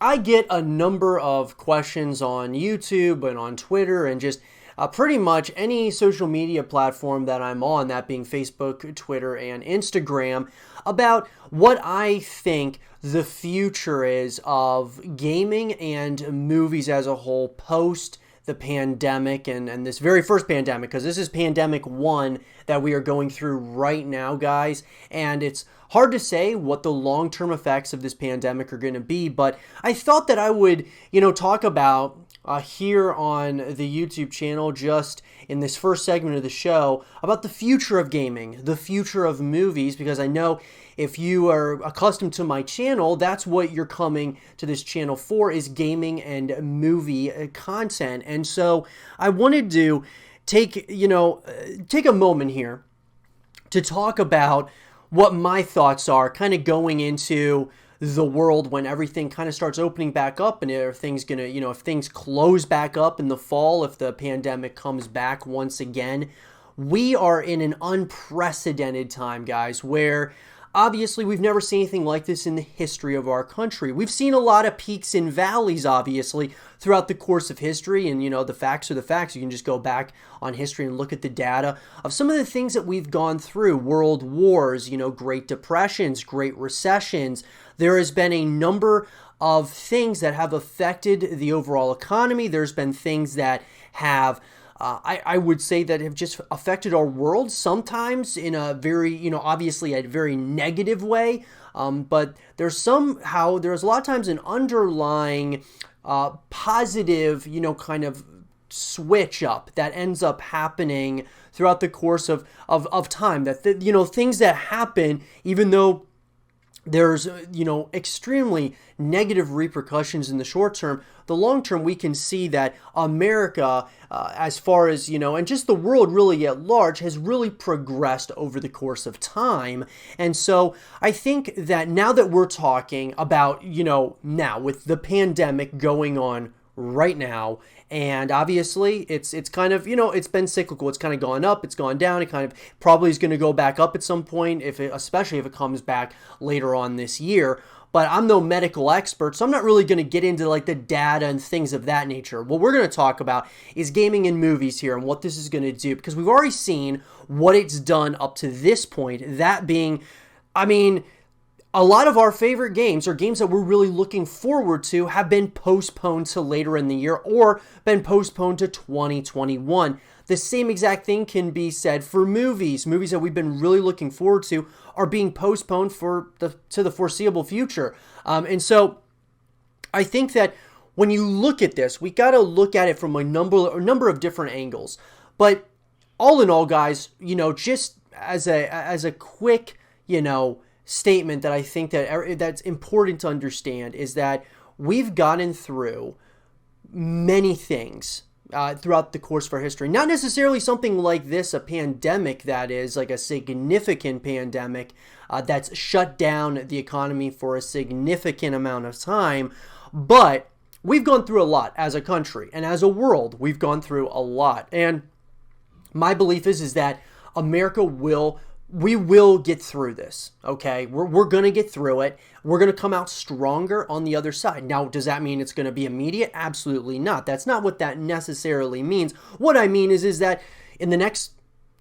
I get a number of questions on YouTube and on Twitter and just pretty much any social media platform that I'm on, that being Facebook, Twitter, and Instagram, about what I think the future is of gaming and movies as a whole post the pandemic and this very first pandemic, because this is pandemic one that we are going through right now, guys. And it's hard to say what the long-term effects of this pandemic are going to be, but I thought that I would, talk about here on the YouTube channel, just in this first segment of the show, about the future of gaming, the future of movies, because I know if you are accustomed to my channel, that's what you're coming to this channel for, is gaming and movie content. And so I wanted to take a moment here to talk about what my thoughts are kind of going into the world when everything kind of starts opening back up, and if things if things close back up in the fall, if the pandemic comes back once again. We are in an unprecedented time, guys, where obviously we've never seen anything like this in the history of our country. We've seen a lot of peaks and valleys, obviously, throughout the course of history, and the facts are the facts. You can just go back on history and look at the data of some of the things that we've gone through: world wars, Great Depressions, Great Recessions. There has been a number of things that have affected the overall economy. There's been things that have I would say that have just affected our world, sometimes in a very, obviously a very negative way. But there's a lot of times an underlying positive, kind of switch up that ends up happening throughout the course of time. That, things that happen, even though there's, extremely negative repercussions in the short term, the long term, we can see that America, as far as, and just the world really at large, has really progressed over the course of time. And so I think that now that we're talking about, now with the pandemic going on right now, and obviously it's kind of, it's been cyclical. It's kind of gone up, it's gone down. It kind of probably is going to go back up at some point, especially if it comes back later on this year. But I'm no medical expert, so I'm not really going to get into like the data and things of that nature. What we're going to talk about is gaming and movies here and what this is going to do, because we've already seen what it's done up to this point. That being, a lot of our favorite games, or games that we're really looking forward to, have been postponed to later in the year or been postponed to 2021. The same exact thing can be said for movies. Movies that we've been really looking forward to are being postponed to the foreseeable future. And so I think that when you look at this, we got to look at it from a number of different angles. But all in all, guys, just as a quick, statement that I think that's important to understand is that we've gotten through many things throughout the course of our history. Not necessarily something like this, a pandemic that is like a significant pandemic that's shut down the economy for a significant amount of time, but we've gone through a lot as a country, and as a world, we've gone through a lot. And my belief is that America will get through this, okay? We're going to get through it. We're going to come out stronger on the other side. Now, does that mean it's going to be immediate? Absolutely not. That's not what that necessarily means. What I mean is that in the next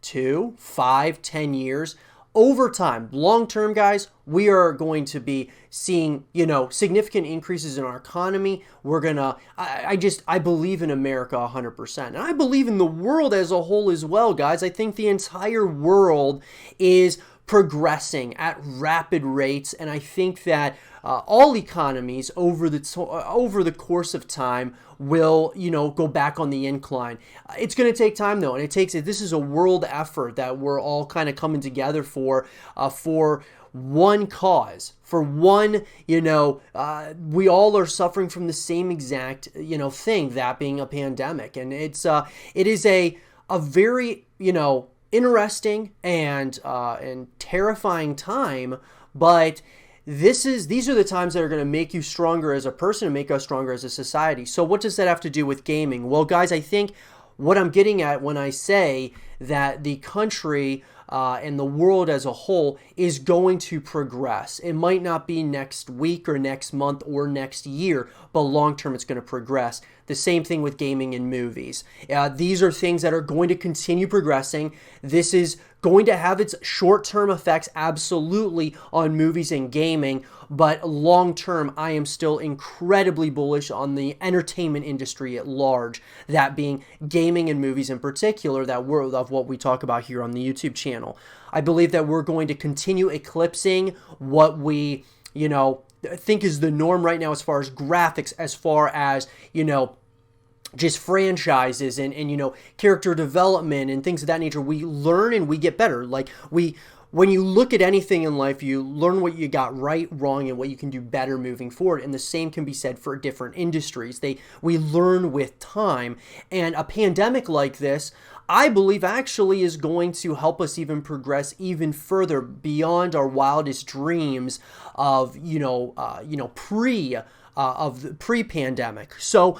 2, 5, 10 years, over time, long term, guys, we are going to be seeing, significant increases in our economy. We're going to, I believe in America 100%. And I believe in the world as a whole as well, guys. I think the entire world is progressing at rapid rates. And I think that all economies over the course of time will, go back on the incline. It's going to take time, though, and this is a world effort that we're all kind of coming together for one cause, for one, we all are suffering from the same exact, thing, that being a pandemic. And it is a very, interesting and terrifying time, but these are the times that are going to make you stronger as a person and make us stronger as a society. So what does that have to do with gaming? Well, guys, I think what I'm getting at when I say that the country and the world as a whole is going to progress. It might not be next week or next month or next year, but long term it's going to progress. The same thing with gaming and movies. These are things that are going to continue progressing. This is going to have its short-term effects, absolutely, on movies and gaming, but long-term, I am still incredibly bullish on the entertainment industry at large, that being gaming and movies in particular, that world of what we talk about here on the YouTube channel. I believe that we're going to continue eclipsing what we, think is the norm right now as far as graphics, as far as, just franchises and character development and things of that nature. We learn and we get better. When you look at anything in life, you learn what you got right, wrong, and what you can do better moving forward. And the same can be said for different industries. We learn with time. And a pandemic like this, I believe, actually is going to help us even progress even further beyond our wildest dreams of pre-pandemic. So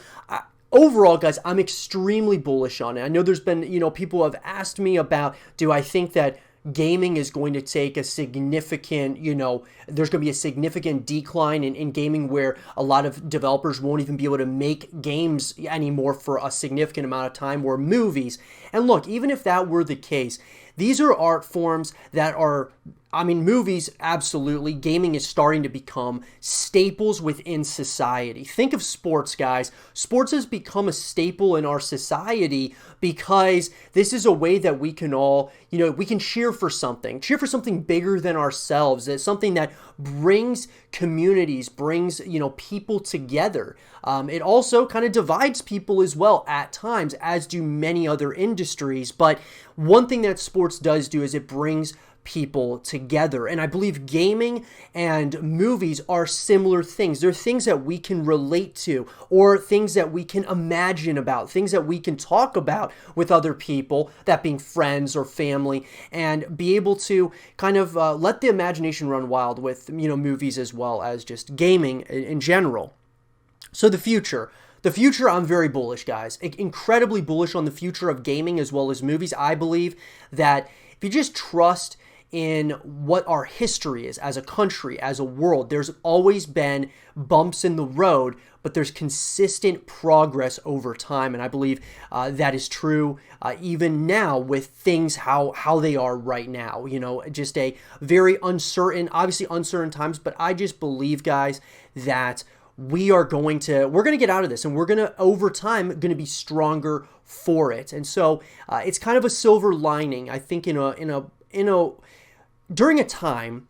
overall, guys, I'm extremely bullish on it. I know there's been, people have asked me about, do I think that gaming is going to take a significant, there's going to be a significant decline in gaming where a lot of developers won't even be able to make games anymore for a significant amount of time, or movies. And look, even if that were the case, these are art forms that are, movies, absolutely. Gaming is starting to become staples within society. Think of sports, guys. Sports has become a staple in our society because this is a way that we can all, we can cheer for something bigger than ourselves. It's something that brings communities, brings, people together. It also kind of divides people as well at times, as do many other industries. But one thing that sports does do is it brings people together. And I believe gaming and movies are similar things. They're things that we can relate to, or things that we can imagine about, things that we can talk about with other people, that being friends or family, and be able to kind of let the imagination run wild with, movies as well as just gaming in general. So the future, I'm very bullish, guys. Incredibly bullish on the future of gaming as well as movies. I believe that if you just trust in what our history is as a country, as a world, there's always been bumps in the road, but there's consistent progress over time. And I believe that is true even now with things how they are right now. Just a very uncertain, obviously uncertain times, but I just believe, guys, that we're going to get out of this, and we're going to, over time, going to be stronger for it. And so it's kind of a silver lining, I think, during a time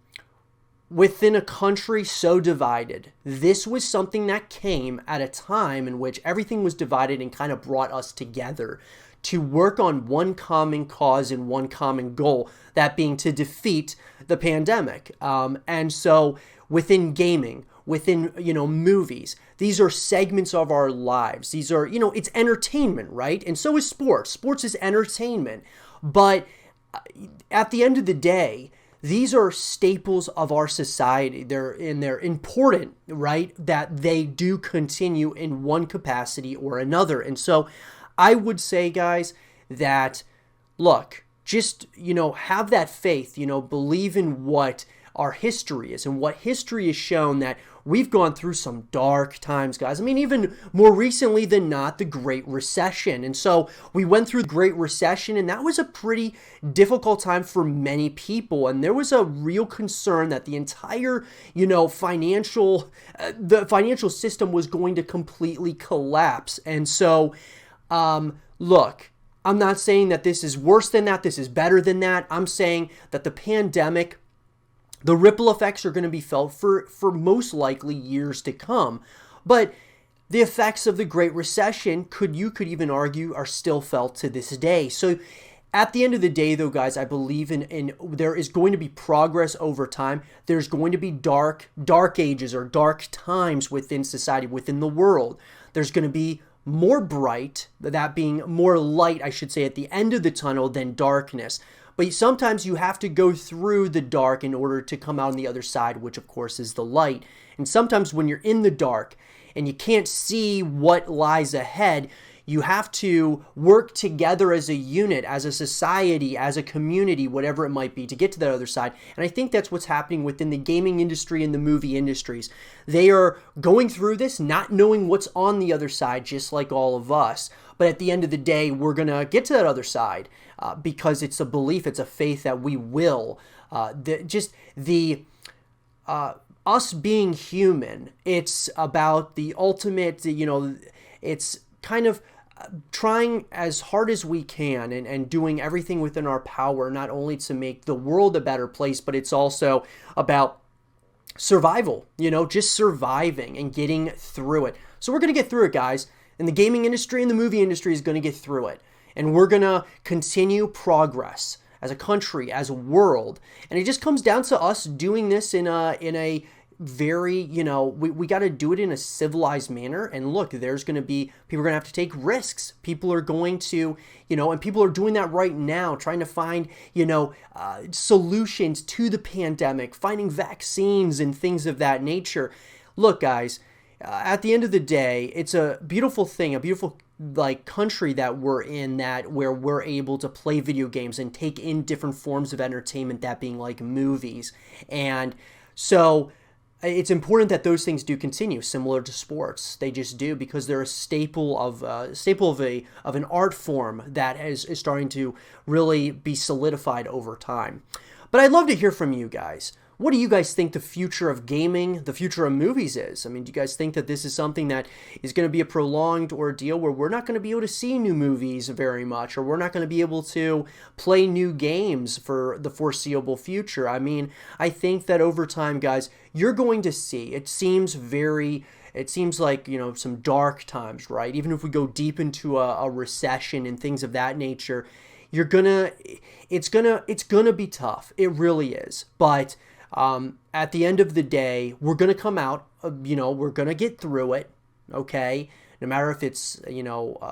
within a country so divided. This was something that came at a time in which everything was divided and kind of brought us together to work on one common cause and one common goal, that being to defeat the pandemic. And so within gaming, within, movies, these are segments of our lives. These are, it's entertainment, right? And so is sports. Sports is entertainment. But at the end of the day, these are staples of our society. They're important, right? That they do continue in one capacity or another. And so I would say, guys, that, look, just, have that faith, believe in what our history is, and what history has shown, that we've gone through some dark times, guys. Even more recently than not, the Great Recession. And so we went through the Great Recession, and that was a pretty difficult time for many people. And there was a real concern that the entire, financial system was going to completely collapse. And so, look, I'm not saying that this is worse than that, this is better than that. I'm saying that the pandemic, the ripple effects are going to be felt for most likely years to come. But the effects of the Great Recession, you could even argue, are still felt to this day. So at the end of the day, though, guys, I believe in there is going to be progress over time. There's going to be dark ages or dark times within society, within the world. There's going to be more bright, that being more light, I should say, at the end of the tunnel than darkness. But sometimes you have to go through the dark in order to come out on the other side, which of course is the light. And sometimes when you're in the dark and you can't see what lies ahead, You have to work together as a unit, as a society, as a community, whatever it might be, to get to that other side. And I think that's what's happening within the gaming industry and the movie industries. They are going through this, not knowing what's on the other side, just like all of us. But at the end of the day, we're going to get to that other side because it's a belief, it's a faith that we will. Us being human, it's about the ultimate, it's kind of trying as hard as we can and doing everything within our power, not only to make the world a better place, but it's also about survival, just surviving and getting through it. So we're going to get through it, guys. And the gaming industry and the movie industry is going to get through it. And we're going to continue progress as a country, as a world. And it just comes down to us doing this in a very, we got to do it in a civilized manner. And look, there's going to be, people are going to have to take risks. People are going to, and people are doing that right now, trying to find, solutions to the pandemic, finding vaccines and things of that nature. Look, guys, at the end of the day, it's a beautiful thing, a beautiful country that we're in, that where we're able to play video games and take in different forms of entertainment, that being like movies. And so it's important that those things do continue, similar to sports. They just do, because they're a staple of an art form that is starting to really be solidified over time. But I'd love to hear from you guys. What do you guys think the future of gaming, the future of movies is? I mean, do you guys think that this is something that is going to be a prolonged ordeal where we're not going to be able to see new movies very much, or we're not going to be able to play new games for the foreseeable future? I mean, I think that over time, guys, you're going to see, it seems like, some dark times, right? Even if we go deep into a recession and things of that nature, it's gonna be tough. It really is. But at the end of the day, we're going to come out, we're going to get through it, okay? No matter if it's,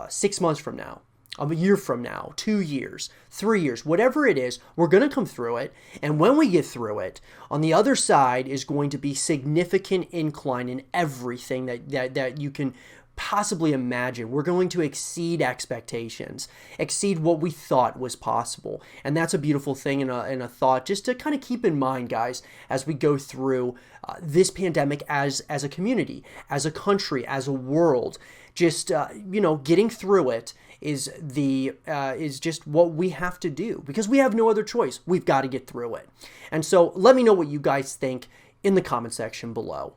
6 months from now, a year from now, 2 years, 3 years, whatever it is, we're going to come through it. And when we get through it, on the other side is going to be significant incline in everything that you can possibly imagine. We're going to exceed expectations, exceed what we thought was possible. And that's a beautiful thing and a thought just to kind of keep in mind, guys, as we go through this pandemic as a community, as a country, as a world. Just, getting through it is just what we have to do, because we have no other choice. We've got to get through it. And so let me know what you guys think in the comment section below.